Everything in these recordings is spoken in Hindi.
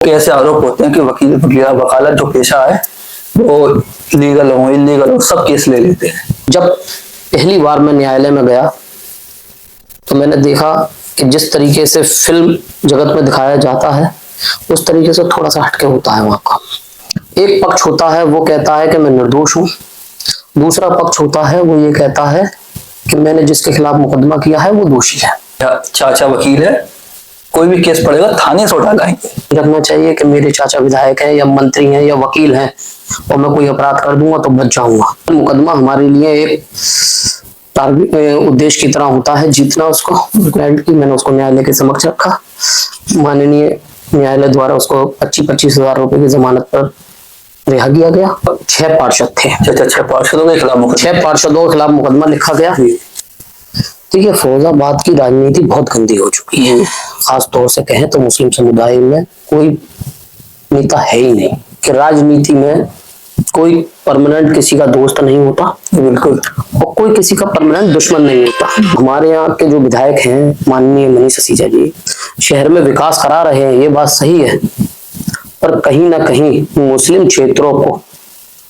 कैसे आरोप होते हैं कि वकालत जो पेशा है वो लीगल हो इलीगल हो सब केस ले लेते हैं। जब पहली बार मैं न्यायालय में गया तो मैंने देखा कि जिस तरीके से फिल्म जगत में दिखाया जाता है उस तरीके से थोड़ा सा हटके होता है। वहां का एक पक्ष होता है वो कहता है कि मैं निर्दोष हूं, दूसरा पक्ष होता है वो ये कहता है कि मैंने जिसके खिलाफ मुकदमा किया है वो दोषी है। चाचा वकील है, कोई भी केस पड़ेगा थाने से उठा लाएंगे। रखना चाहिए कि मेरे चाचा विधायक हैं या मंत्री हैं या वकील हैं और मैं कोई अपराध कर दूंगा तो बच जाऊंगा। मुकदमा हमारे लिए एक उद्देश्य की तरह होता है, जीतना उसको। मैंने उसको न्यायालय के समक्ष रखा, माननीय न्यायालय द्वारा उसको 25-25 हजार रुपए की जमानत पर रिहा किया गया। 6 पार्षद थे, 6 पार्षदों के खिलाफ मुकदमा लिखा गया। देखिए, फैजाबाद की राजनीति बहुत गंदी हो चुकी है। खास तौर से कहें तो मुस्लिम समुदाय में कोई नेता है ही नहीं कि राजनीति में कोई परमानेंट किसी का दोस्त नहीं होता, बिल्कुल, और कोई किसी का परमानेंट दुश्मन नहीं होता। हमारे यहाँ के जो विधायक हैं माननीय मनीष सिसोदिया जी शहर में विकास करा रहे हैं, ये बात सही है, पर कहीं ना कहीं मुस्लिम क्षेत्रों को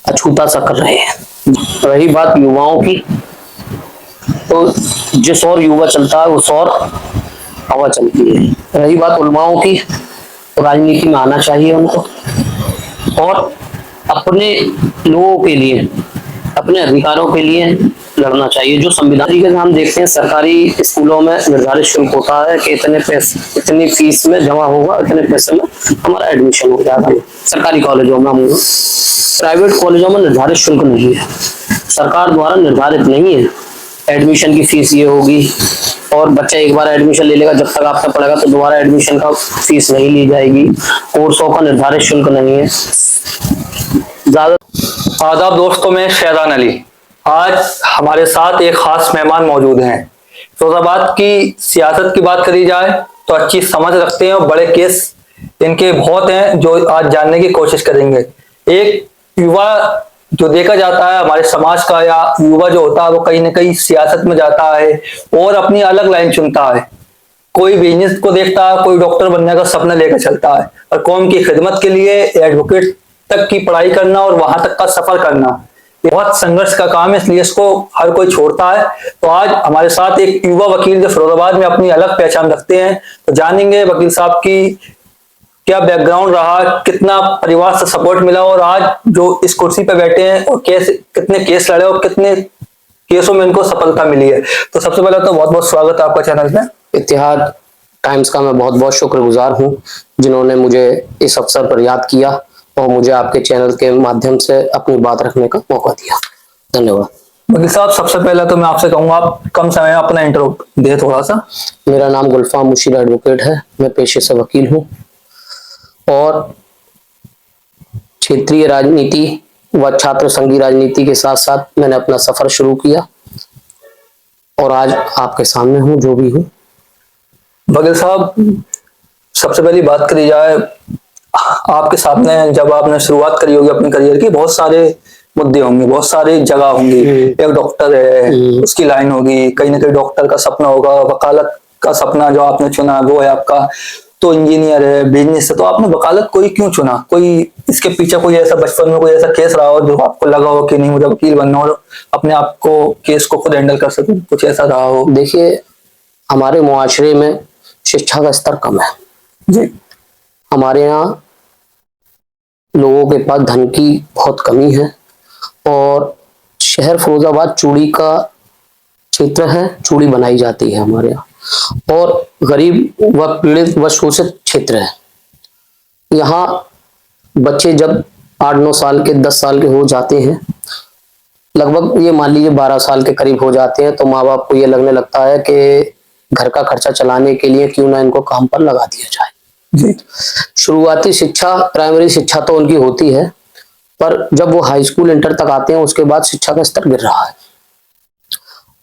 अछूता सा कर रहे हैं। रही बात युवाओं की, तो जिस और युवा चलता है उस और हवा चलती है। रही बात उलमाओं की, तो राजनीति में आना चाहिए उनको और अपने लोगों के लिए, अपने अधिकारों के लिए लड़ना चाहिए। जो संविधान के हम देखते हैं सरकारी स्कूलों में निर्धारित शुल्क होता है कि इतने पैसे, इतनी फीस में जमा होगा, इतने पैसे में हमारा एडमिशन हो जाएगा। सरकारी कॉलेजों में होगा, प्राइवेट कॉलेजों में निर्धारित शुल्क नहीं है, सरकार द्वारा निर्धारित नहीं है एडमिशन की फीस ये होगी, और बच्चा एक बार एडमिशन ले लेगा, जब तक आपका पढ़ेगा तो दोबारा एडमिशन का फीस नहीं ली जाएगी। कोर्सों का निर्धारित शुल्क नहीं है। ज्यादा आदाब दोस्तों, में शहजान अली। आज हमारे साथ एक खास मेहमान मौजूद हैं। फैजाबाद की सियासत की बात करी जाए तो अच्छी समझ रखते हैं और बड़े केस इनके बहुत हैं जो आज जानने की कोशिश करेंगे। एक युवा जो देखा जाता है हमारे समाज का, या युवा जो होता है वो कहीं ना कहीं सियासत में जाता है और अपनी अलग लाइन चुनता है। कोई बिजनेस को देखता है, कोई डॉक्टर बनने का सपना लेकर चलता है, और कौम की खिदमत के लिए एडवोकेट तक की पढ़ाई करना और वहां तक का सफर करना ये बहुत संघर्ष का काम है, इसलिए इसको हर कोई छोड़ता है। तो आज हमारे साथ एक युवा वकील जो फैजाबाद में अपनी अलग पहचान रखते हैं, तो जानेंगे वकील साहब की क्या बैकग्राउंड रहा, कितना परिवार से सपोर्ट मिला और आज जो इस कुर्सी पे बैठे हैं और कैसे कितने केस लड़े और कितने केसों में इनको सफलता मिली है। तो सबसे पहले तो बहुत बहुत स्वागत है आपका चैनल में। इत्तेहाद टाइम्स का मैं बहुत बहुत शुक्रगुजार हूँ जिन्होंने मुझे इस अवसर पर याद किया और मुझे आपके चैनल के माध्यम से अपनी बात रखने का मौका दिया। धन्यवाद। वकील साहब, सबसे पहले तो मैं आपसे कहूंगा आप कम समय में अपना इंट्रो दे थोड़ा सा। मेरा नाम गुलफाम मुशीर एडवोकेट है, मैं पेशे से वकील हूँ और क्षेत्रीय राजनीति व छात्र संघीय राजनीति के साथ साथ मैंने अपना सफर शुरू किया और आज आपके सामने हूँ जो भी हूँ। वकील साहब, सबसे पहली बात करी जाए, आपके सामने जब आपने शुरुआत करी होगी अपने करियर की, बहुत सारे मुद्दे होंगे, बहुत सारी जगह होंगी। एक डॉक्टर है, उसकी लाइन होगी, कहीं ना कहीं डॉक्टर का सपना होगा, वकालत का सपना जो आपने चुना वो है आपका, तो इंजीनियर है, बिजनेस है। तो आपने वकालत कोई क्यों चुना? कोई इसके पीछे कोई ऐसा बचपन में कोई ऐसा केस रहा हो जो आपको लगा हो कि नहीं मुझे वकील बनना और अपने आप को केस को खुद हैंडल कर सकूं, कुछ ऐसा रहा हो? देखिए, हमारे मुआशरे में शिक्षा का स्तर कम है जी। हमारे यहाँ लोगों के पास धन की बहुत कमी है और शहर फैजाबाद चूड़ी का क्षेत्र है, चूड़ी बनाई जाती है हमारे यहाँ, और गरीब व पीड़ित व शोषित क्षेत्र है। यहाँ बच्चे जब 8-9 साल के, 10 साल के हो जाते हैं, लगभग ये मान लीजिए 12 साल के करीब हो जाते हैं, तो माँ बाप को ये लगने लगता है कि घर का खर्चा चलाने के लिए क्यों ना इनको काम पर लगा दिया जाए। जी। शुरुआती शिक्षा, प्राइमरी शिक्षा तो उनकी होती है, पर जब वो हाई स्कूल इंटर तक आते हैं उसके बाद शिक्षा का स्तर गिर रहा है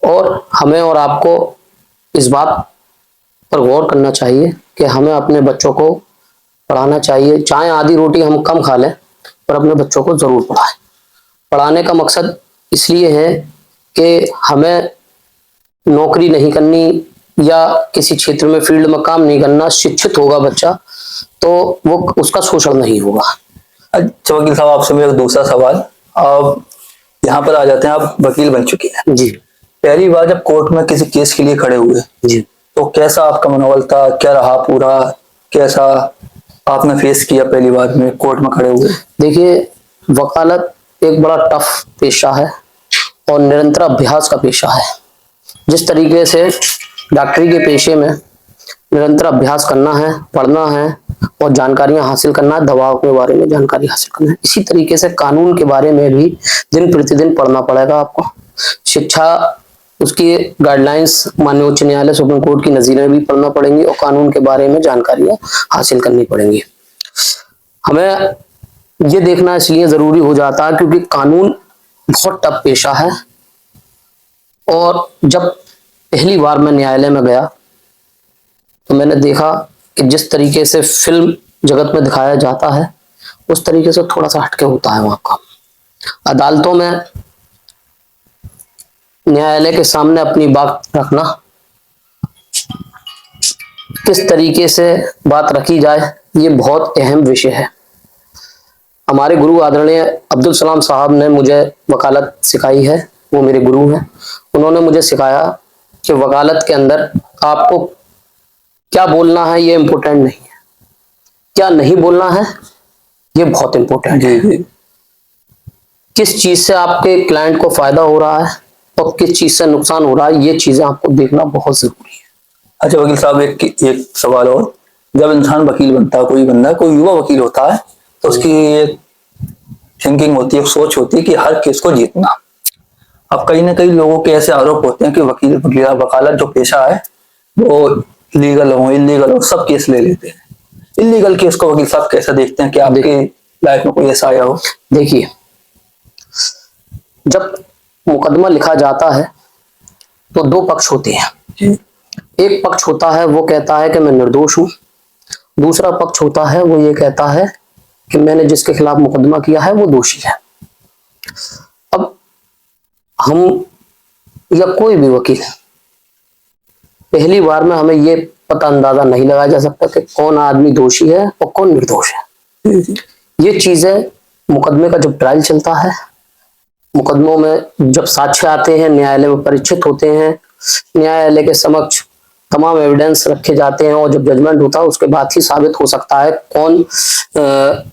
और हमें और आपको इस बात पर गौर करना चाहिए कि हमें अपने बच्चों को पढ़ाना चाहिए। चाहे आधी रोटी हम कम खा लें पर अपने बच्चों को जरूर पढ़ाएं। पढ़ाने का मकसद इसलिए है कि हमें नौकरी नहीं करनी या किसी क्षेत्र में फील्ड में काम नहीं करना। शिक्षित होगा बच्चा तो वो उसका शोषण नहीं होगा। अच्छा वकील साहब, आपसे मेरा दूसरा सवाल। अब यहाँ पर आ जाते हैं, आप वकील बन चुके हैं। जी पहली बार जब कोर्ट में किसी केस के लिए खड़े हुए जी। तो कैसा आपका मनोबल था, क्या रहा पूरा, कैसा आपने फेस किया पहली बार में कोर्ट में खड़े हुए? देखिए, वकालत एक बड़ा टफ पेशा है और निरंतर अभ्यास का पेशा है। जिस तरीके से डॉक्टरी के पेशे में निरंतर अभ्यास करना है, पढ़ना है और जानकारियां हासिल करना है, दवाओं के बारे में जानकारी हासिल करना है, इसी तरीके से कानून के बारे में भी दिन प्रतिदिन पढ़ना पड़ेगा आपको। शिक्षा, उसकी गाइडलाइंस माननीय उच्च न्यायालय सुप्रीम कोर्ट की नजीरें भी पढ़ना पड़ेंगी और कानून के बारे में जानकारियां हासिल करनी पड़ेंगी। हमें ये देखना इसलिए जरूरी हो जाता है क्योंकि कानून बहुत टफ पेशा है। और जब पहली बार मैं न्यायालय में गया तो मैंने देखा कि जिस तरीके से फिल्म जगत में दिखाया जाता है उस तरीके से थोड़ा सा हटके होता है वहां का। अदालतों में न्यायालय के सामने अपनी बात रखना, किस तरीके से बात रखी जाए, ये बहुत अहम विषय है। हमारे गुरु आदरणीय अब्दुल सलाम साहब ने मुझे वकालत सिखाई है, वो मेरे गुरु हैं। उन्होंने मुझे सिखाया कि वकालत के अंदर आपको क्या बोलना है ये इम्पोर्टेंट नहीं है, क्या नहीं बोलना है ये बहुत इंपॉर्टेंट है। किस चीज से आपके क्लाइंट को फायदा हो रहा है और किस चीज से नुकसान हो रहा है, ये चीजें आपको देखना बहुत जरूरी है। अच्छा वकील साहब, एक सवाल और। जब इंसान वकील बनता है, कोई बंदा, कोई युवा वकील होता है, तो उसकी एक थिंकिंग होती है, एक सोच होती है कि हर केस को जीतना। अब कहीं ना कहीं लोगों के ऐसे आरोप होते हैं कि वकालत जो पेशा है वो लीगल हो इलीगल हो सब केस ले लेते हैं। इलीगल केस को वकील साहब कैसे देखते हैं? कि आपके लाइफ में कोई ऐसा आया हो? देखिए, जब मुकदमा लिखा जाता है तो दो पक्ष होते हैं। एक पक्ष होता है वो कहता है कि मैं निर्दोष हूं, दूसरा पक्ष होता है वो ये कहता है कि मैंने जिसके खिलाफ मुकदमा किया है वो दोषी है। अब हम या कोई भी वकील, पहली बार में हमें ये पता अंदाजा नहीं लगाया जा सकता कि कौन आदमी दोषी है और कौन निर्दोष है। ये चीजें मुकदमे का जब ट्रायल चलता है, मुकदमों में जब साक्ष्य आते हैं, न्यायालय में परीक्षित होते हैं, न्यायालय के समक्ष तमाम एविडेंस रखे जाते हैं और जब जजमेंट होता है उसके बाद ही साबित हो सकता है कौन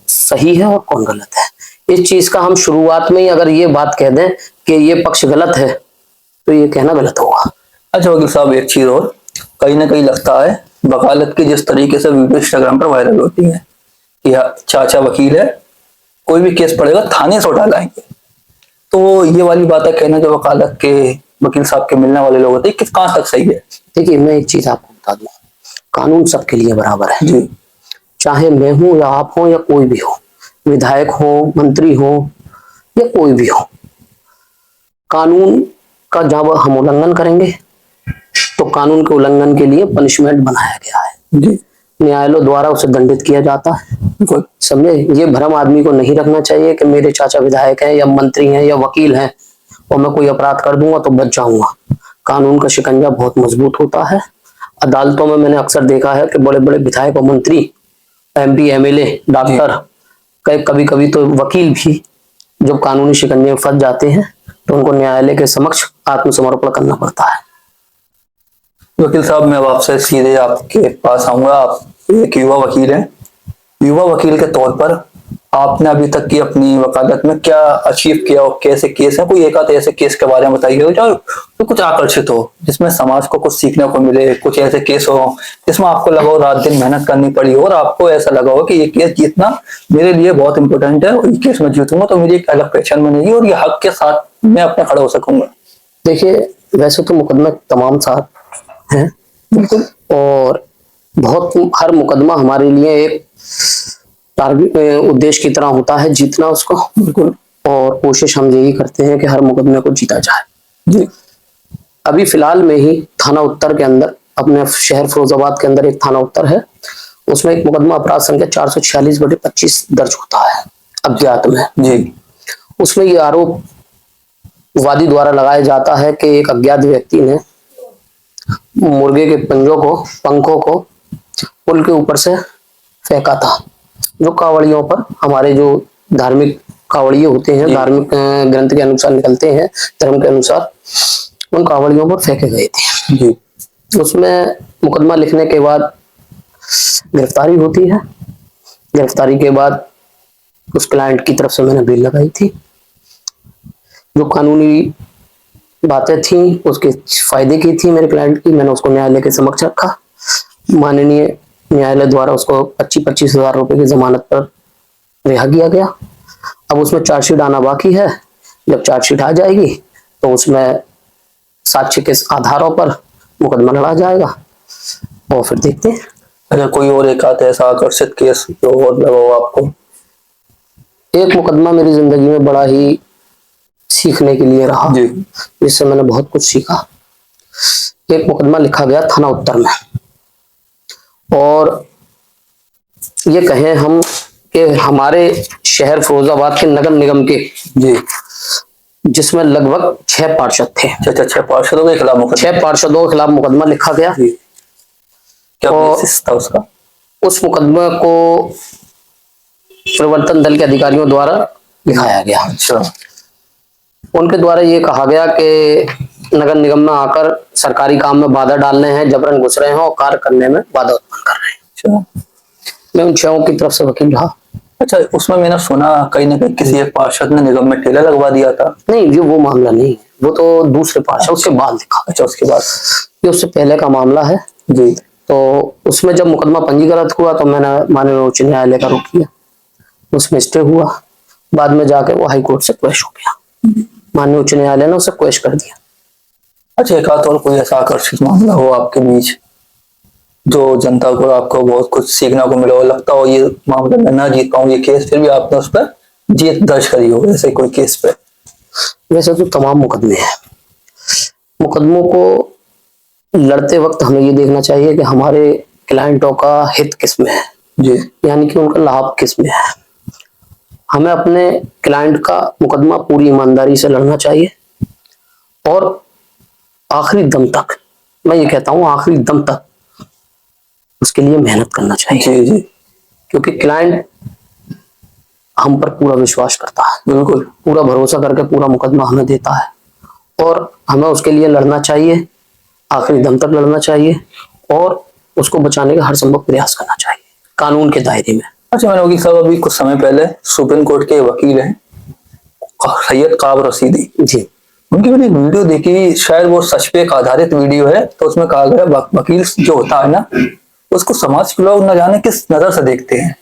सही है और कौन गलत है। इस चीज का हम शुरुआत में ही अगर ये बात कह दें कि ये पक्ष गलत है तो ये कहना गलत होगा। अच्छा वकील साहब, एक चीज और, कहीं ना कहीं लगता है वकालत की जिस तरीके से वीडियो इंस्टाग्राम पर वायरल होती है कि चाचा वकील है, कोई भी केस पड़ेगा थाने से उठा लाएंगे, तो ये वाली बात है कहना जो वकालत के वकील साहब के मिलने वाले लोग होते हैं, किस कहां तक सही है? देखिए, मैं एक चीज आपको बता दूं, कानून सबके लिए बराबर है जी। चाहे मैं हूं या आप हो या कोई भी हो, विधायक हो, मंत्री हो या कोई भी हो, कानून का जब हम उल्लंघन करेंगे तो कानून के उल्लंघन के लिए पनिशमेंट बनाया गया है जी। न्यायालयों द्वारा उसे दंडित किया जाता है। समझे? ये भ्रम आदमी को नहीं रखना चाहिए कि मेरे चाचा विधायक हैं या मंत्री हैं या वकील हैं और मैं कोई अपराध कर दूंगा तो बच जाऊंगा। कानून का शिकंजा बहुत मजबूत होता है। अदालतों में मैंने अक्सर देखा है कि बड़े बड़े विधायक और मंत्री, MP, MLA, डॉक्टर, कभी कभी तो वकील भी जब कानूनी शिकंजे में फंस जाते हैं तो उनको न्यायालय के समक्ष आत्मसमर्पण करना पड़ता है। वकील साहब, मैं अब आपसे सीधे आपके पास आऊंगा। आप एक युवा वकील हैं, युवा वकील के तौर पर आपने अभी तक की अपनी वकालत में क्या अचीव किया और कैसे केस है? कोई एक आध ऐसे केस के बारे में बताइए जो तो कुछ आकर्षित हो, जिसमें समाज को कुछ सीखने को मिले। कुछ ऐसे केस हो जिसमें आपको लगा हो रात दिन मेहनत करनी पड़ी हो और आपको ऐसा लगा हो कि ये केस जीतना मेरे लिए बहुत इंपॉर्टेंट है और ये केस मैं जीतूंगा तो मेरी एक अलग पहचान बनेगी और ये हक के साथ मैं अपने खड़ा हो सकूंगा। देखिए, वैसे तो मुकदमे तमाम साथ हैं बिल्कुल, और बहुत हर मुकदमा हमारे लिए एक टारगेट उद्देश्य की तरह होता है, जीतना उसको। बिल्कुल। और कोशिश हम यही करते हैं कि हर मुकदमे को जीता जाए। जी। अभी फिलहाल में ही थाना उत्तर के अंदर, अपने शहर फिरोजाबाद के अंदर एक थाना उत्तर है, उसमें एक मुकदमा अपराध संख्या 446/25 दर्ज होता है अज्ञात में। जी। उसमें ये आरोप वादी द्वारा लगाया जाता है कि एक अज्ञात व्यक्ति ने मुर्गे के पंखों को पुल के ऊपर से फेंका था। जो कावड़ियों पर, हमारे जो धार्मिक कावड़िए होते हैं, जी। धार्मिक ग्रंथ के अनुसार निकलते हैं, धर्म के अनुसार, उन कावड़ियों पर फेंके गए थे। जी। उसमें मुकदमा लिखने के बाद गिरफ्तारी होती है। गिरफ्तारी के बाद उस क्लाइंट की तरफ से मैंने बेल लगाई थी। जो कानूनी बातें थी उसके फायदे की थी मेरे क्लाइंट की, मैंने उसको न्यायालय के समक्ष रखा। माननीय न्यायालय द्वारा उसको 25-25 हजार रुपए की जमानत पर रिहा किया गया। अब उसमें चार्जशीट आना बाकी है। जब चार्जशीट आ जाएगी तो उसमें साक्ष्य के आधारों पर मुकदमा लड़ा जाएगा और फिर देखते हैं। अच्छा, कोई और एक आध ऐसा आकर्षित केस जो और लगा हो आपको? एक मुकदमा मेरी जिंदगी में बड़ा ही सीखने के लिए रहा, जी। जिससे मैंने बहुत कुछ सीखा। एक मुकदमा लिखा गया थाना उत्तर में, और ये कहें हम कि हमारे शहर फिरोजाबाद के नगर निगम के, जी। जिसमें लगभग 6 पार्षद थे। अच्छा, 6 पार्षदों के खिलाफ मुकदमा? 6 पार्षदों के खिलाफ मुकदमा लिखा गया। जी। क्या और बेसिस था उसका? उस मुकदमे को प्रवर्तन दल के अधिकारियों द्वारा लिखाया गया। अच्छा। उनके द्वारा ये कहा गया कि नगर निगम में आकर सरकारी काम में बाधा डाल रहे हैं, जबरन घुस रहे हैं और कार्य करने में बाधा उत्पन्न कर रहे हैं। अच्छा। मैं उन 6 की तरफ से वकील रहा। अच्छा, उसमें मैंने सुना कहीं ना कहीं किसी एक पार्षद ने निगम में ठेला लगवा दिया था। नहीं, ये वो मामला नहीं है, वो तो दूसरे पार्षद, उसके बाद लिखा। अच्छा, उसके बाद? ये उससे पहले का मामला है। जी। तो उसमें जब मुकदमा पंजीकृत हुआ तो मैंने माननीय उच्च न्यायालय का रुख किया, उसमें स्टे हुआ। बाद में जाके वो हाई कोर्ट से क्वेश हो गया, माननीय उच्च न्यायालय ने उसे क्वेश कर दिया। अच्छा, एक आध और कोई ऐसा आकर्षित मामला हो आपके बीच जो जनता को, आपको बहुत कुछ सीखने को मिला हो, लगता हो ये मामला मैं ना जीत पाऊं ये केस, फिर भी आपने उस पर जीत दर्ज करी हो, ऐसे कोई केस पे? वैसे तो तमाम मुकदमे हैं। मुकदमों को लड़ते वक्त हमें ये देखना चाहिए कि हमारे क्लाइंटों का हित किस में है, जी। यानी कि उनका लाभ किस में है। हमें अपने क्लाइंट का मुकदमा पूरी ईमानदारी से लड़ना चाहिए और आखिरी दम तक, मैं ये कहता हूं आखिरी दम तक उसके लिए मेहनत करना चाहिए। जी। जी। क्योंकि क्लाइंट हम पर पूरा विश्वास करता है, बिल्कुल। पूरा भरोसा करके पूरा मुकदमा हमें देता है, और हमें उसके लिए लड़ना चाहिए, आखिरी दम तक लड़ना चाहिए और उसको बचाने का हर संभव प्रयास करना चाहिए कानून के दायरे में। अच्छा, मैंने वकील साहब अभी कुछ समय पहले सुप्रीम कोर्ट के वकील हैं सैयद काब रशीदी जी। उनकी मैंने एक वीडियो देखी, शायद वो सच पे एक आधारित वीडियो है। तो उसमें कहा गया वकील जो होता है ना, उसको समाज के लोग न जाने किस नजर से देखते हैं।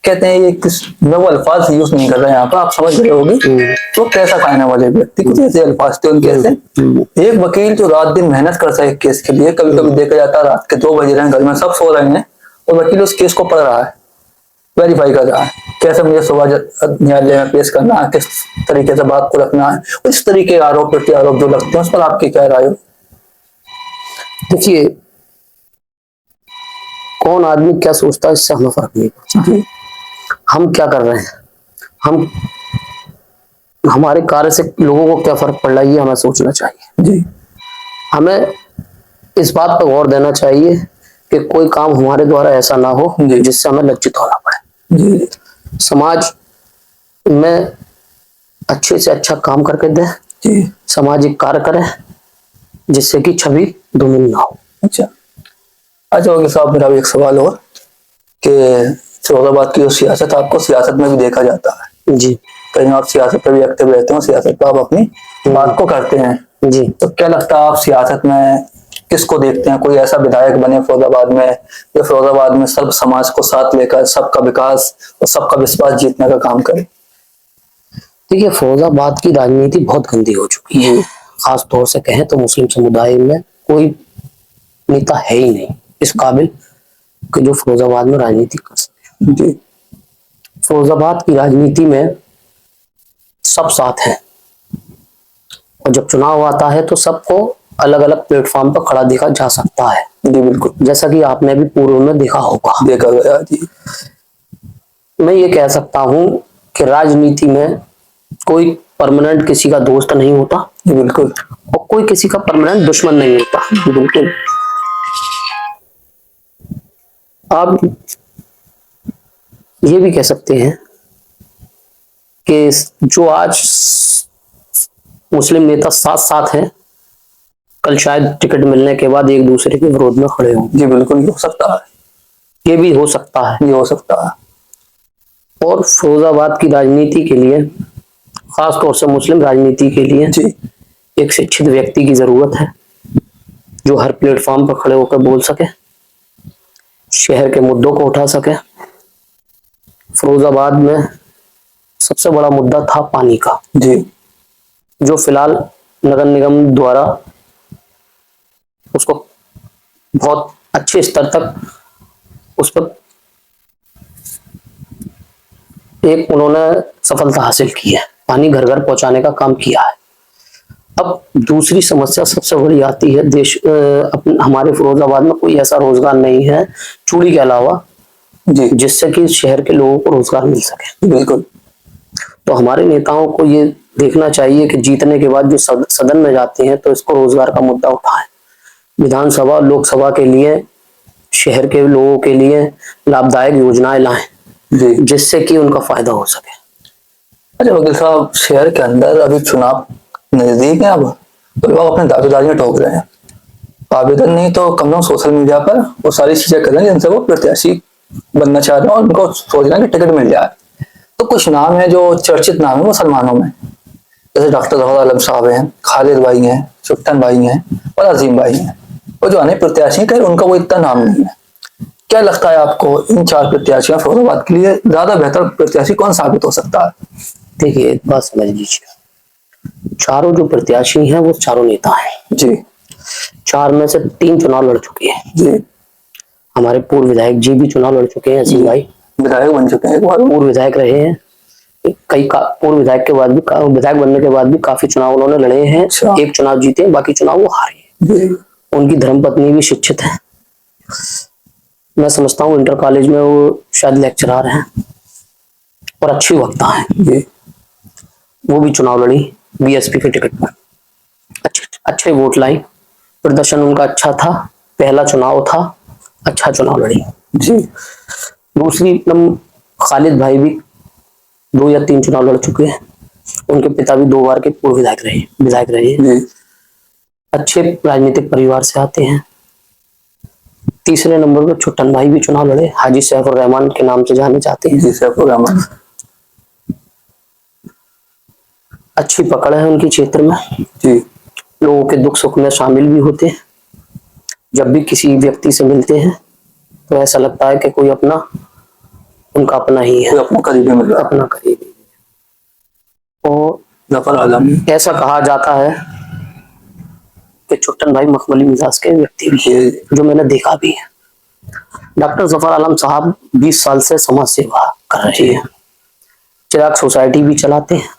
कहते हैं ये किस, मैं वो अल्फाज यूज नहीं कर रहे हैं यहाँ पर, आप समझ रहे होंगे तो कैसा कहने वाले व्यक्ति, कुछ ऐसे अल्फाज थे उनके। ऐसे एक वकील जो रात दिन मेहनत करता है एक केस के लिए, कभी कभी देखा जाता है रात के 2 बज रहे हैं, घर में सब सो रहे हैं और वकील उस केस को पढ़ रहा है, वेरीफाई कर रहा है, कैसे मुझे सुबह न्यायालय में पेश करना है, किस तरीके से बात को रखना है। इस तरीके आरोप प्रत्यारोप जो लगते हैं उस पर आपकी क्या राय हो? देखिए, कौन आदमी क्या सोचता है इससे हमें फर्क नहीं पड़ता। हम क्या कर रहे हैं, हम हमारे कार्य से लोगों को क्या फर्क पड़ रहा है, ये हमें सोचना चाहिए। जी। हमें इस बात पर गौर देना चाहिए कि कोई काम हमारे द्वारा ऐसा ना हो जिससे हमें लज्जित होना पड़े। जी। समाज में अच्छे से अच्छा काम करके दें, जी। सामाजिक कार्य करें जिससे कि छवि धूमिल ना हो। अच्छा। अच्छा वकील साहब, मेरा भी एक सवाल और कि फिरोजाबाद की जो सियासत, आपको सियासत में भी देखा जाता है जी। कहीं आप सियासत पे भी एक्टिव रहते हो, सियासत पे आप अपनी बात को करते हैं। जी। तो क्या लगता है आप सियासत में किसको देखते हैं? कोई ऐसा विधायक बने फिरोजाबाद में, या फिरोजाबाद में सब समाज को साथ लेकर सबका विकास और सबका विश्वास जीतने का काम करे? देखिए, फिरोजाबाद की राजनीति बहुत गंदी हो चुकी है। खास तौर से कहें तो मुस्लिम समुदाय में कोई नेता है ही नहीं इस काबिल कि जो फिरोजाबाद में राजनीति कर सके। जी। फिरोजाबाद की राजनीति में सब साथ हैं, और जब चुनाव आता है तो सबको अलग अलग प्लेटफॉर्म पर खड़ा देखा जा सकता है। जी बिल्कुल, जैसा कि आपने भी पूर्व में देखा होगा। देखा गया जी। मैं ये कह सकता हूं कि राजनीति में कोई परमानेंट किसी का दोस्त नहीं होता। जी बिल्कुल। और कोई किसी का परमानेंट दुश्मन नहीं होता। जी बिल्कुल। अब ये भी कह सकते हैं कि जो आज मुस्लिम नेता साथ साथ हैं, कल शायद टिकट मिलने के बाद एक दूसरे के विरोध में खड़े हों। जी बिल्कुल, ये हो सकता है, ये भी हो सकता है। ये हो सकता है। और फिरोजाबाद की राजनीति के लिए, खासतौर से मुस्लिम राजनीति के लिए, जी एक शिक्षित व्यक्ति की जरूरत है, जो हर प्लेटफॉर्म पर खड़े होकर बोल सके, शहर के मुद्दों को उठा सके। फिरोजाबाद में सबसे बड़ा मुद्दा था पानी का, जी जो फिलहाल नगर निगम द्वारा उसको बहुत अच्छे स्तर तक उस पर एक उन्होंने सफलता हासिल की है, पानी घर घर पहुंचाने का काम किया है। अब दूसरी समस्या सबसे बड़ी आती है, हमारे फिरोजाबाद में कोई ऐसा रोजगार नहीं है चूड़ी के अलावा जी जिससे कि शहर के लोगों को रोजगार मिल सके। बिल्कुल। तो हमारे नेताओं को ये देखना चाहिए कि जीतने के बाद जो सदन में जाते हैं तो इसको रोजगार का मुद्दा उठाएं, विधानसभा लोकसभा के लिए शहर के लोगों के लिए लाभदायक योजनाएं लाएं, जी जिससे कि उनका फायदा हो सके। अच्छा वकील साहब, शहर के अंदर अभी चुनाव नजदीक है, अब तो लोग अपने दावेदारियां ठोक रहे हैं, आवेदन नहीं तो कम से कम सोशल मीडिया पर वो सारी चीजें कर रहे हैं जिनसे वो प्रत्याशी बनना चाह रहे हैं और उनको सोच रहे हैं कि टिकट मिल जाए। तो कुछ नाम है जो चर्चित नाम है मुसलमानों में, जैसे डॉक्टर जफर आलम साहब हैं, खालिद भाई हैं, सुल्तान भाई हैं और अजीम भाई हैं। वो जो अन्य प्रत्याशी हैं उनका वो इतना नाम नहीं है। क्या लगता है आपको, इन 4 प्रत्याशियों फिरोजाबाद के लिए ज्यादा बेहतर प्रत्याशी कौन साबित हो सकता है? देखिए एक बात समझ लीजिए, चारों जो प्रत्याशी हैं वो चारों नेता हैं जी। 4 में से 3 चुनाव लड़ चुके हैं। जी हमारे पूर्व विधायक जी भी चुनाव लड़ चुके हैं, असीम भाई विधायक बन चुके हैं, एक बार पूर्व विधायक रहे हैं। पूर्व विधायक के बाद भी, विधायक बनने के बाद भी काफी चुनाव उन्होंने लड़े हैं। अच्छा। एक चुनाव जीते, बाकी चुनाव वो हारे हैं। उनकी धर्मपत्नी भी शिक्षित है, मैं समझता हूँ इंटर कॉलेज में वो शायद लेक्चरर हैं और अच्छी वक्ता है। जी वो भी चुनाव लड़ी बीएसपी के टिकट पर, अच्छे वोट लाई, प्रदर्शन उनका अच्छा था, पहला चुनाव था, अच्छा चुनाव लड़ी। जी। दूसरी खालिद भाई भी 2 या 3 चुनाव लड़ चुके हैं, उनके पिता भी 2 बार के पूर्व विधायक रहे हैं, अच्छे राजनीतिक परिवार से आते हैं। तीसरे नंबर पर छुट्टन भाई भी चुनाव लड़े, हाजी सैफुर रहमान के नाम से जाने जाते हैं। जी सैफुर रहमान, अच्छी पकड़ है उनकी क्षेत्र में। जी लोगों के दुख सुख में शामिल भी होते हैं। जब भी किसी व्यक्ति से मिलते हैं तो ऐसा लगता है कि कोई अपना, उनका अपना ही है, अपना करीबी मिल रहा है, अपना करीबी। और जफर आलम, ऐसा कहा जाता है कि छुट्टन भाई मखमली मिजाज के व्यक्ति भी हैं, जो मैंने देखा भी है। डॉक्टर जफर आलम साहब 20 साल से समाज सेवा कर रहे हैं, चिराग सोसाइटी भी चलाते हैं।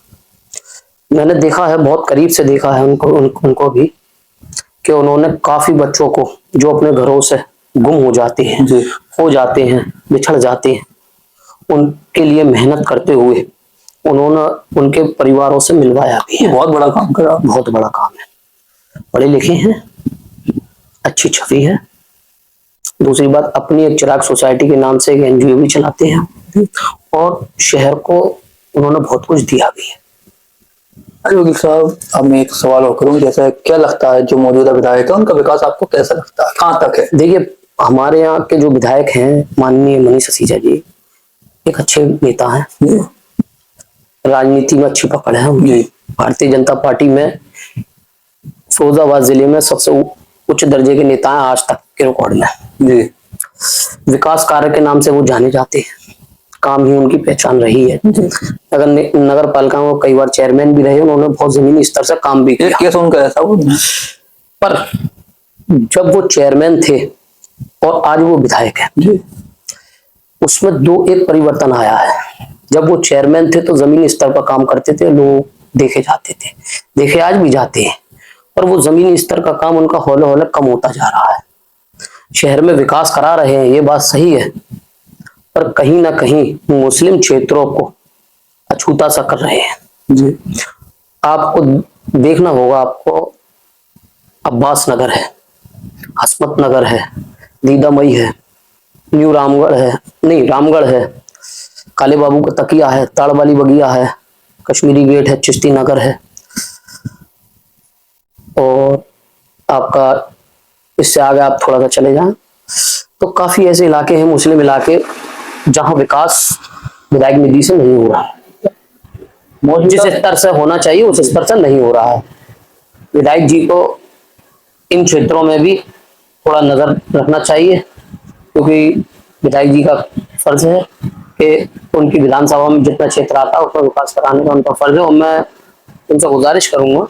मैंने देखा है, बहुत करीब से देखा है उनको भी, कि उन्होंने काफी बच्चों को जो अपने घरों से गुम हो जाते हैं, बिछड़ जाते हैं, उनके लिए मेहनत करते हुए उन्होंने उनके परिवारों से मिलवाया भी है। बहुत बड़ा काम करा, बहुत बड़ा काम है। पढ़े लिखे हैं, अच्छी छवि है। दूसरी बात, अपनी एक चिराग सोसाइटी के नाम से एक एनजीओ भी चलाते हैं और शहर को उन्होंने बहुत कुछ दिया भी है। अरे वकील साहब, अब मैं एक सवाल और करूं, जैसे क्या लगता है जो मौजूदा विधायक है उनका विकास आपको कैसा लगता है, कहाँ तक है? देखिए हमारे यहाँ के जो विधायक हैं, माननीय मनीष सिसोदिया जी, एक अच्छे नेता हैं, राजनीति में अच्छी पकड़ है उनकी। भारतीय जनता पार्टी में फिरोजाबाद जिले में सबसे उच्च दर्जे के नेता हैं आज तक के रिकॉर्ड में। जी विकास कार्य के नाम से वो जाने जाते हैं, काम ही उनकी पहचान रही है। नगर पालिका में कई बार चेयरमैन भी रहे, उन्होंने बहुत जमीनी स्तर से काम भी किया। केस उनका ऐसा वो, पर जब वो चेयरमैन थे और आज वो विधायक है, उसमें एक परिवर्तन आया है। जब वो चेयरमैन थे तो जमीनी स्तर पर काम करते थे, लोग देखे जाते थे, देखे आज भी जाते हैं, और वो जमीनी स्तर का काम उनका हौले हौले कम होता जा रहा है। शहर में विकास करा रहे हैं, ये बात सही है, पर कहीं ना कहीं मुस्लिम क्षेत्रों को अछूता सा कर रहे हैं। जी आपको देखना होगा, आपको अब्बास नगर है, हसमत नगर है, दीदामई है, न्यू रामगढ़ है, नहीं रामगढ़ है, काले बाबू का तकिया है, ताड़ वाली बगिया है, कश्मीरी गेट है, चिश्ती नगर है, और आपका इससे आगे आप थोड़ा सा चले जाएं तो काफी ऐसे इलाके हैं, मुस्लिम इलाके, जहां विकास विधायक निधि से नहीं हो रहा है। जिस स्तर से होना चाहिए उस स्तर से नहीं हो रहा है। विधायक जी को इन क्षेत्रों में भी थोड़ा नजर रखना चाहिए, क्योंकि विधायक जी का फर्ज है कि उनकी विधानसभा में जितना क्षेत्र आता है उसमें विकास कराने का उनका फर्ज है। और मैं उनसे गुजारिश करूंगा,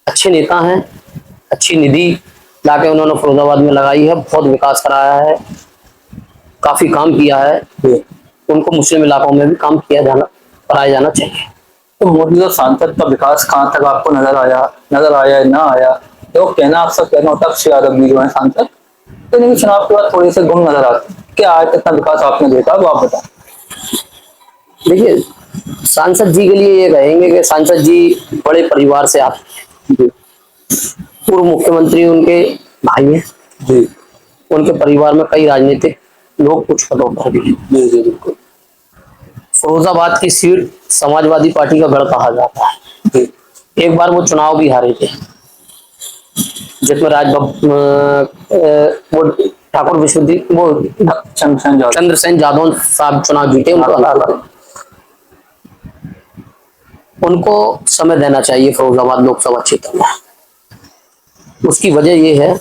अच्छे नेता हैं, अच्छी निधि लाके उन्होंने फिरोजाबाद में लगाई है, बहुत विकास कराया है, काफी काम किया है, उनको मुस्लिम इलाकों में भी काम किया जाना कराया जाना चाहिए। तो मौजूदा सांसद का विकास कहाँ तक आपको नजर आया या ना आया? तो कहना आपसे कहना होता अक्षय यादव जी जो है सांसद, तो इनके चुनाव के बाद थोड़े से गुम नजर आते हैं। क्या आज कितना विकास आपने देखा वो आप बताएं। देखिए, सांसद जी के लिए ये कहेंगे कि सांसद जी बड़े परिवार से आते हैं, पूर्व मुख्यमंत्री उनके भाई हैं जी उनके परिवार में कई राजनीतिक लोग कुछ पदों पर भी हैं। जी जी बिल्कुल। फिरोजाबाद की सीट समाजवादी पार्टी का गढ़ कहा जाता है। जी एक बार वो चुनाव भी हारे थे, जिसमें वो ठाकुर विश्वदीप वो चंद्रसेन यादव साहब चुनाव जीते, उनको हरा कर। उनको समय देना चाहिए फिरोजाबाद लोकसभा क्षेत्र में। उसकी वजह यह है,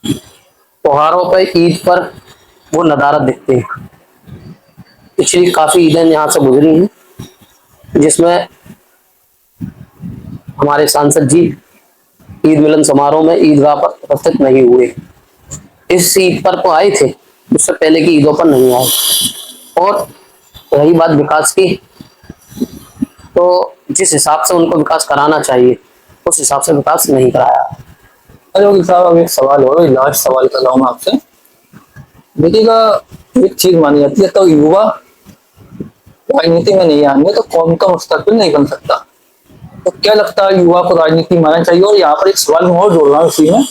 त्योहारों पर, ईद पर वो नदारद दिखते हैं। पिछली काफी ईदें यहाँ से गुजरी हैं जिसमें हमारे सांसद जी ईद मिलन समारोह में ईदगाह पर उपस्थित नहीं हुए। इस ईद पर तो आए थे, उससे पहले की ईदों पर नहीं आए। और रही बात विकास की, तो जिस हिसाब से उनको विकास कराना चाहिए उस हिसाब से विकास नहीं कराया। अरे साहब, अब एक सवाल हो, लास्ट सवाल कर रहा हूँ मैं आपसे। देखिएगा, एक चीज मानी जाती है, तो युवा राजनीति में नहीं आएंगे तो कौम का मुस्तकबिल नहीं बन सकता। तो क्या लगता है युवा को राजनीति में आना चाहिए? और यहाँ पर एक सवाल मैं और जोड़ रहा हूँ इसी में,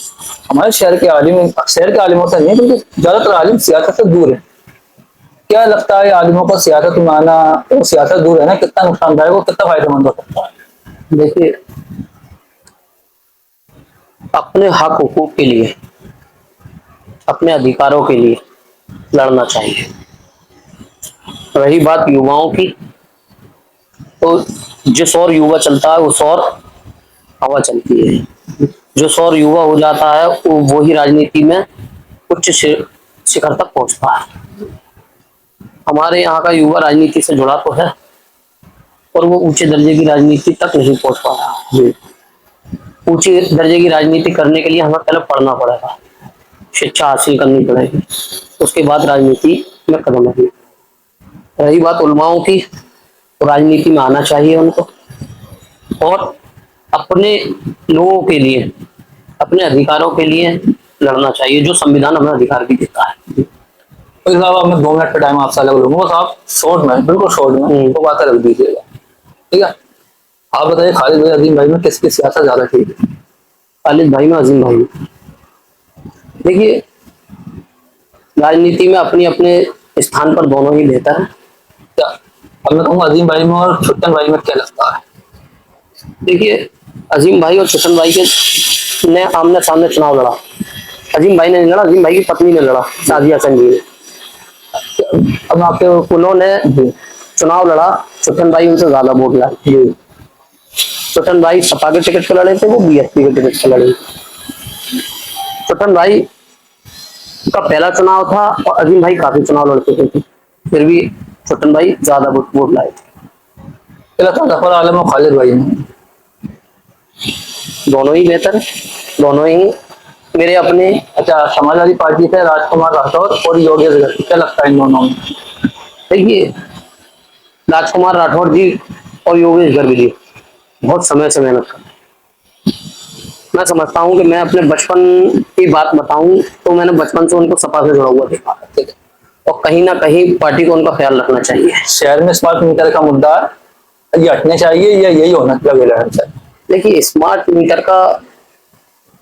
हमारे शहर के आलिमों से नहीं, क्योंकि ज्यादातर आलिम सियासत से दूर है। क्या लगता है आलिमों को सियासत में आना और सियासत दूर रहना कितना नुकसानदायक और कितना फायदेमंद हो सकता है? देखिए, अपने हक हुकूक के लिए, अपने अधिकारों के लिए लड़ना चाहिए। रही बात युवाओं की, तो जिस और युवा चलता है उस और हवा चलती है। जो सौर युवा हो जाता है वो ही राजनीति में उच्च शिखर तक पहुंचता है। हमारे यहाँ का युवा राजनीति से जुड़ा तो है और वो ऊंचे दर्जे की राजनीति तक नहीं पहुंच पा रहा। ऊंचे दर्जे की राजनीति करने के लिए हमें पहले पढ़ना पड़ेगा, शिक्षा हासिल करनी पड़ेगी, उसके बाद राजनीति में कदम रखना। रही बात उलमाओं की, तो राजनीति में आना चाहिए उनको और अपने लोगों के लिए, अपने अधिकारों के लिए लड़ना चाहिए, जो संविधान हमें अधिकार भी देता है। तो साहब, मैं 2 मिनट का टाइम आपसे अलग लूंगा, बस आप शॉर्ट में, बिल्कुल शॉर्ट में तो बातें रख दीजिएगा, ठीक है? आप बताइए, खालिद भाई अजीम भाई में किसकी सियासत ज्यादा ठीक है? खालिद भाई में, अजीम भाई में। देखिए, राजनीति में अपने अपने स्थान पर दोनों ही बेहतर है। क्या अब मैं कहूँगा अजीम भाई में और छुट्टन भाई में क्या लगता है? देखिए, अजीम भाई और छुट्टन भाई के ने आमने सामने चुनाव लड़ा। अजीम भाई ने नहीं लड़ा, अजीम भाई की पत्नी ने लड़ा, साजिया संघवी ने। अब आपके उन्होंने चुनाव लड़ा, छुट्टन भाई उनसे ज्यादा वोट लाए। छुट्टन भाई सपा के टिकट पे लड़े थे, वो बीएसपी के टिकट पे लड़े। छुट्टन भाई का पहला चुनाव था और अजीम भाई काफी चुनाव लड़ चुके थे, फिर भी छुट्टन भाई ज्यादा वोट लाए थे। जफर आलम और खालिद भाई में दोनों ही बेहतर है, दोनों ही मेरे अपने। अच्छा, समाजवादी पार्टी से राजकुमार राठौर और योगेश गर्ग, क्या लगता है इन दोनों में? देखिए, राजकुमार राठौर जी और योगेश गर्ग जी बहुत समय से मेहनत कर रहे हैं। मैं समझता हूँ कि मैं अपने बचपन की बात बताऊं तो मैंने बचपन से उनको सपा से जुड़ा हुआ देखा है और कहीं ना कहीं पार्टी को उनका ख्याल रखना चाहिए। शहर में स्मार्ट मीटर का मुद्दा ये हटने चाहिए या यही होना चाहिए? देखिए, स्मार्ट मीटर का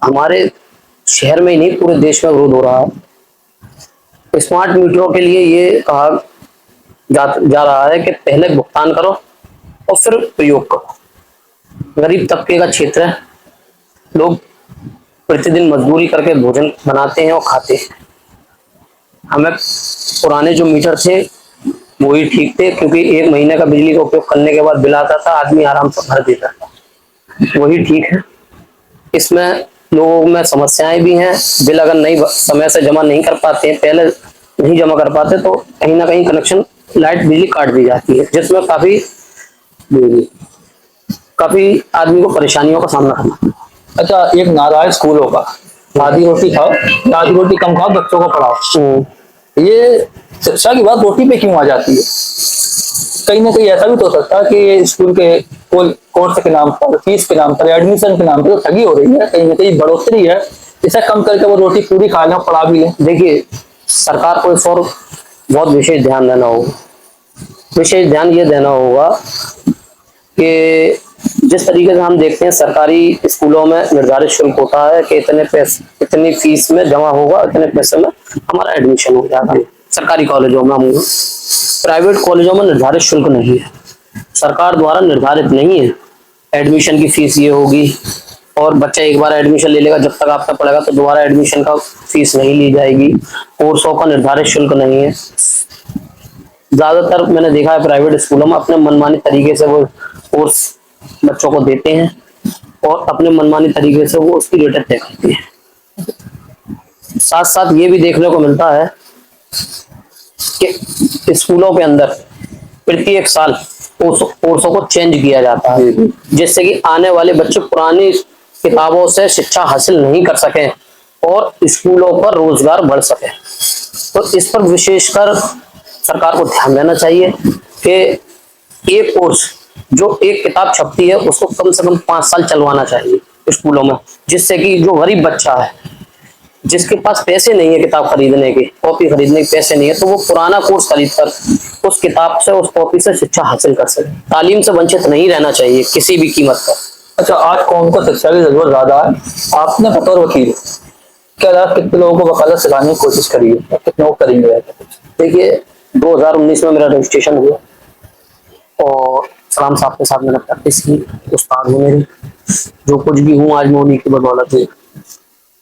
हमारे शहर में ही नहीं पूरे देश में विरोध हो रहा है। स्मार्ट मीटरों के लिए ये कहा जा रहा है कि पहले भुगतान करो और फिर प्रयोग करो। गरीब तबके का क्षेत्र है, लोग प्रतिदिन मजदूरी करके भोजन बनाते हैं और खाते हैं। हमें पुराने जो मीटर थे वही ठीक थे, क्योंकि 1 महीने का बिजली का उपयोग करने के बाद बिल आता था, आदमी आराम से भर देता था, वही ठीक है। इसमें लोगों में समस्याएं भी हैं। बिल अगर नहीं समय से जमा नहीं कर पाते हैं, पहले नहीं जमा कर पाते, तो कहीं ना कहीं कनेक्शन लाइट बिजली काट दी जाती है, जिसमें काफी आदमी को परेशानियों का सामना करना। अच्छा, एक नारा है स्कूलों का, आधी रोटी खाओ, आधी रोटी कम खाओ, बच्चों को पढ़ाओ। ये शिक्षा की बात रोटी पे क्यों आ जाती है? कहीं ना कहीं ऐसा भी तो हो सकता है कि स्कूल के कोर्स के नाम पर, फीस के नाम पर, एडमिशन के नाम पर तो ठगी हो रही है, कहीं ना कहीं बढ़ोतरी है। इसे कम करके वो रोटी पूरी खा लें, पढ़ा भी लें। देखिए, सरकार को इस और बहुत विशेष ध्यान देना होगा। विशेष ध्यान ये देना होगा कि जिस तरीके से हम देखते हैं सरकारी स्कूलों में निर्धारित शुल्क होता है कि इतने पैसे, इतनी फीस में जमा होगा, इतने पैसे में हमारा एडमिशन हो जाता है। सरकारी कॉलेजों में हम, प्राइवेट कॉलेजों में निर्धारित शुल्क नहीं है, सरकार द्वारा निर्धारित नहीं है। एडमिशन की फीस ये होगी, और बच्चा एक बार एडमिशन ले लेगा, जब तक आपका पढ़ेगा तो दोबारा एडमिशन का फीस नहीं ली जाएगी। कोर्सों का निर्धारित शुल्क नहीं है। ज्यादातर मैंने देखा है प्राइवेट स्कूलों में अपने मनमानी तरीके से वो कोर्स बच्चों को देते हैं और अपने मनमानी तरीके से वो उसकी रेटें तय करते हैं। साथ साथ ये भी देखने को मिलता है कि स्कूलों के अंदर प्रत्येक साल कोर्सों को चेंज किया जाता है, जिससे कि आने वाले बच्चे पुरानी किताबों से शिक्षा हासिल नहीं कर सके और स्कूलों पर रोजगार बढ़ सके। तो इस पर विशेषकर सरकार को ध्यान देना चाहिए कि एक कोर्स, जो एक किताब छपती है, उसको कम से कम 5 साल चलवाना चाहिए स्कूलों में, जिससे कि जो गरीब बच्चा है, जिसके पास पैसे नहीं है किताब खरीदने के, कॉपी खरीदने के पैसे नहीं है, तो वो पुराना कोर्स खरीदकर उस किताब से, उस कॉपी से शिक्षा हासिल कर सके। तालीम से वंचित नहीं रहना चाहिए किसी भी कीमत पर। अच्छा, आज कौम को शिक्षा की जरूरत ज्यादा है। आपने बतौर वकील क्या कितने लोगों को वकालत सिखाने की कोशिश करी है, कितने लोग करेंगे? देखिए, 2019 में मेरा रजिस्ट्रेशन हुआ और सलाम साहब के साथ मैंने प्रैक्टिस की। उस्ताद हूँ मेरे, जो कुछ भी हूँ आज मैं उन्हीं की बदौलत है।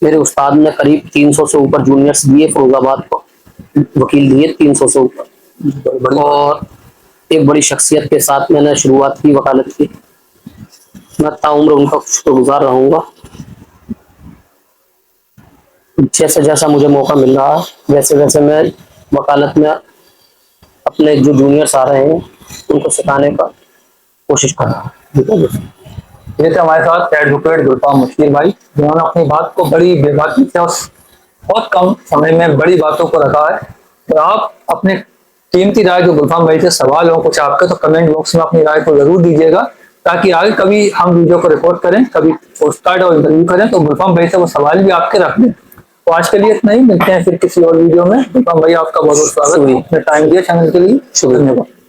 मेरे उस्ताद ने करीब 300 से ऊपर जूनियर्स दिए, फिरोजाबाद को वकील दिए 300 से ऊपर, और एक बड़ी शख्सियत के साथ मैंने शुरुआत की वकालत की। मैं ताउम्र उनका शुक्रगुजार रहूंगा। जैसे जैसा मुझे मौका मिल रहा है, वैसे वैसे मैं वकालत में अपने जो जूनियर्स आ रहे हैं उनको सिखाने का कोशिश कर रहा हूँ। ये थे हमारे साथ एडवोकेट गुलफाम मुश्किल भाई, जिन्होंने अपनी बात को बड़ी बेबाकी से और बहुत कम समय में बड़ी बातों को रखा है। तो आप अपने कीमती राय जो गुलफाम भाई से सवाल हो कुछ आपके, तो कमेंट बॉक्स में अपनी राय को जरूर दीजिएगा, ताकि आगे कभी हम वीडियो को रिकॉर्ड करें, कभी पोस्टकार्ड और इंटरव्यू करें, तो गुलफाम भाई से वो सवाल भी आपके रख दें। तो आज के लिए इतना ही, मिलते हैं फिर किसी और वीडियो में। गुलफाम भाई, आपका बहुत बहुत स्वागत, अपने टाइम दिया चैनल के लिए, धन्यवाद।